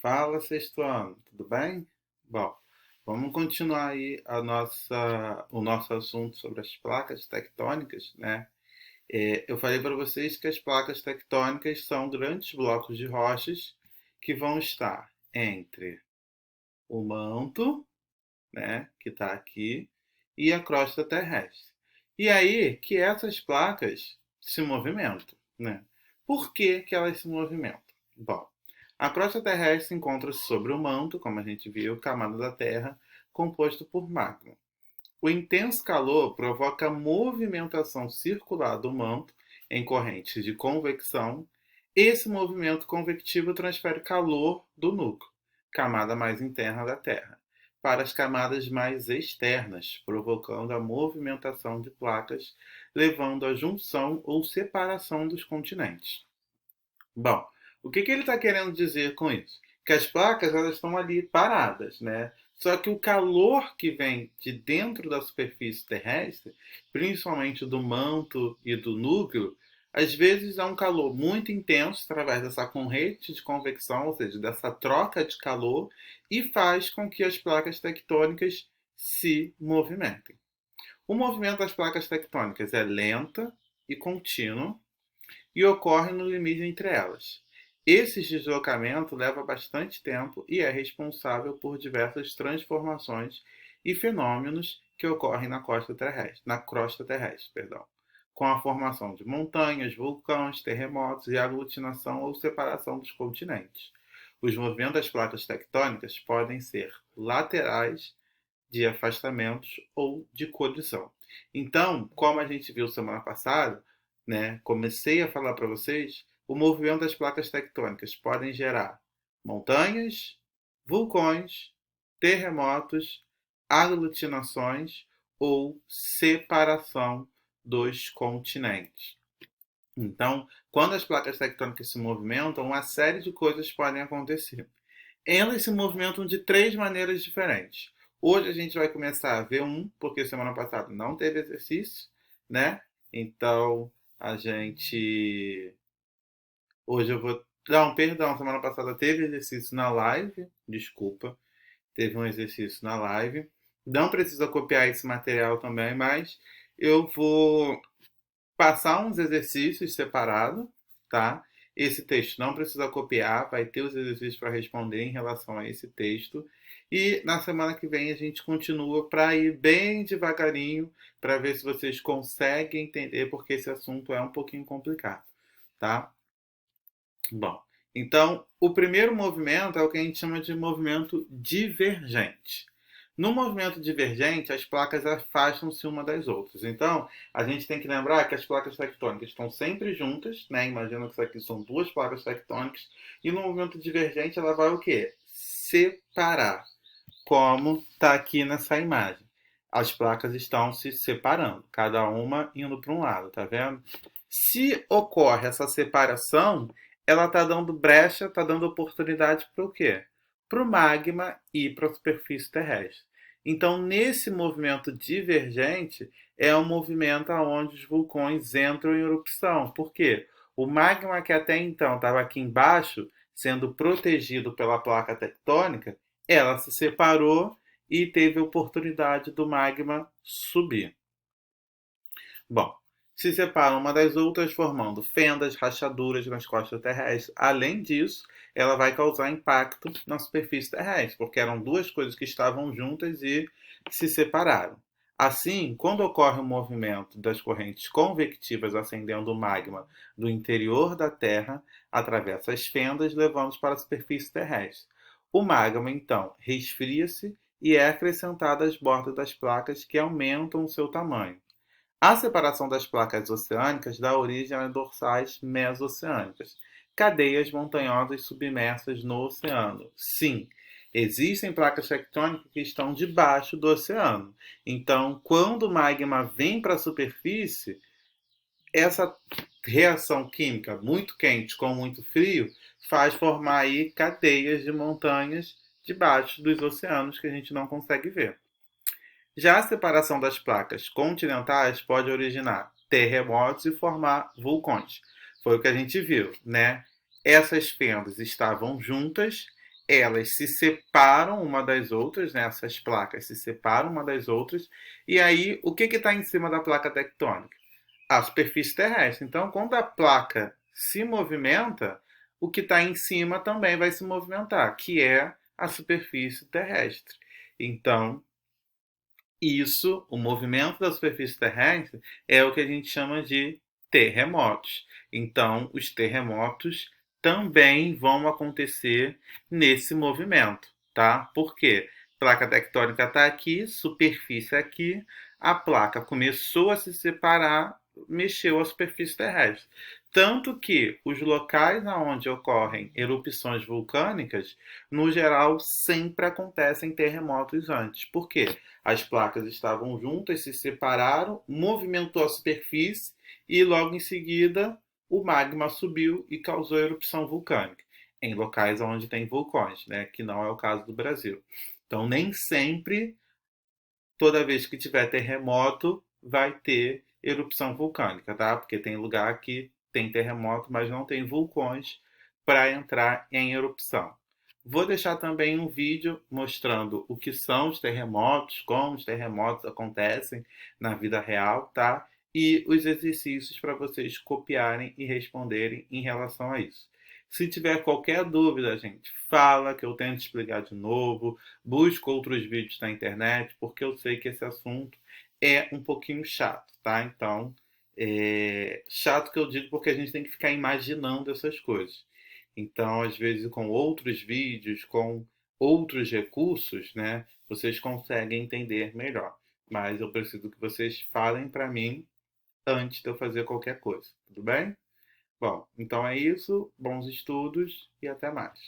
Fala, sexto ano, tudo bem? Bom, vamos continuar aí o nosso assunto sobre as placas tectônicas, né? Eu falei para vocês que as placas tectônicas são grandes blocos de rochas que vão estar entre o manto, né, que está aqui, e a crosta terrestre. E aí que essas placas se movimentam, né? Por que que elas se movimentam? Bom, a crosta terrestre encontra-se sobre o manto, como a gente viu, camada da Terra, composto por magma. O intenso calor provoca a movimentação circular do manto em correntes de convecção. Esse movimento convectivo transfere calor do núcleo, camada mais interna da Terra, para as camadas mais externas, provocando a movimentação de placas, levando à junção ou separação dos continentes. Bom, o que ele está querendo dizer com isso? Que as placas elas estão ali paradas, né? Só que o calor que vem de dentro da superfície terrestre, principalmente do manto e do núcleo, às vezes é um calor muito intenso através dessa corrente de convecção, ou seja, dessa troca de calor, e faz com que as placas tectônicas se movimentem. O movimento das placas tectônicas é lento e contínuo, e ocorre no limite entre elas. Esse deslocamento leva bastante tempo e é responsável por diversas transformações e fenômenos que ocorrem na crosta terrestre, com a formação de montanhas, vulcões, terremotos e aglutinação ou separação dos continentes. Os movimentos das placas tectônicas podem ser laterais, de afastamentos ou de colisão. Então, como a gente viu semana passada, né, comecei a falar para vocês, o movimento das placas tectônicas podem gerar montanhas, vulcões, terremotos, aglutinações ou separação dos continentes. Então, quando as placas tectônicas se movimentam, uma série de coisas podem acontecer. Elas se movimentam de três maneiras diferentes. Hoje a gente vai começar a ver porque semana passada não teve exercício, né? Então a gente. Hoje eu vou. Não, perdão, semana passada teve exercício na live, desculpa, teve um exercício na live. Não precisa copiar esse material também, mas eu vou passar uns exercícios separados, tá? Esse texto não precisa copiar, vai ter os exercícios para responder em relação a esse texto. E na semana que vem a gente continua para ir bem devagarinho, para ver se vocês conseguem entender, porque esse assunto é um pouquinho complicado, tá? Bom, então o primeiro movimento é o que a gente chama de movimento divergente. No movimento divergente, as placas afastam-se uma das outras. Então, a gente tem que lembrar que as placas tectônicas estão sempre juntas, né? Imagina que isso aqui são duas placas tectônicas. E no movimento divergente, ela vai o quê? Separar, como está aqui nessa imagem. As placas estão se separando, cada uma indo para um lado, tá vendo? Se ocorre essa separação, ela está dando brecha, está dando oportunidade para o quê? Para o magma e para a superfície terrestre. Então, nesse movimento divergente, é um movimento onde os vulcões entram em erupção. Por quê? O magma que até então estava aqui embaixo, sendo protegido pela placa tectônica, ela se separou e teve a oportunidade do magma subir. Bom, se separam uma das outras, formando fendas, rachaduras nas costas terrestres. Além disso, ela vai causar impacto na superfície terrestre, porque eram duas coisas que estavam juntas e se separaram. Assim, quando ocorre o movimento das correntes convectivas acendendo o magma do interior da Terra, atravessa as fendas, levando para a superfície terrestre. O magma, então, resfria-se e é acrescentado às bordas das placas que aumentam o seu tamanho. A separação das placas oceânicas dá origem a dorsais mesoceânicas, cadeias montanhosas submersas no oceano. Sim, existem placas tectônicas que estão debaixo do oceano. Então, quando o magma vem para a superfície, essa reação química muito quente com muito frio faz formar aí cadeias de montanhas debaixo dos oceanos que a gente não consegue ver. Já a separação das placas continentais pode originar terremotos e formar vulcões. Foi o que a gente viu, né? Essas fendas estavam juntas elas se separam uma das outras, né? Essas placas se separam uma das outras, e aí o que está em cima da placa tectônica? A superfície terrestre. Então, quando a placa se movimenta, o que está em cima também vai se movimentar, que é a superfície terrestre. Então, isso, o movimento da superfície terrestre, é o que a gente chama de terremotos. Então, os terremotos também vão acontecer nesse movimento, tá? Por quê? Placa tectônica está aqui, superfície aqui, a placa começou a se separar, mexeu a superfície terrestre. Tanto que os locais onde ocorrem erupções vulcânicas, no geral, sempre acontecem terremotos antes. Por quê? As placas estavam juntas, se separaram, movimentou a superfície e logo em seguida o magma subiu e causou erupção vulcânica em locais onde tem vulcões, né? Que não é o caso do Brasil. Então, nem sempre, toda vez que tiver terremoto, vai ter erupção vulcânica, tá? Porque tem lugar que tem terremoto, mas não tem vulcões para entrar em erupção. Vou deixar também um vídeo mostrando o que são os terremotos, como os terremotos acontecem na vida real, tá? E os exercícios para vocês copiarem e responderem em relação a isso. Se tiver qualquer dúvida, gente, fala que eu tento explicar de novo. Busco outros vídeos na internet, porque eu sei que esse assunto é um pouquinho chato, tá? Então, chato que eu digo porque a gente tem que ficar imaginando essas coisas. Então, às vezes, com outros vídeos, com outros recursos, né, vocês conseguem entender melhor. Mas eu preciso que vocês falem para mim antes de eu fazer qualquer coisa, tudo bem? Bom, então é isso. Bons estudos e até mais.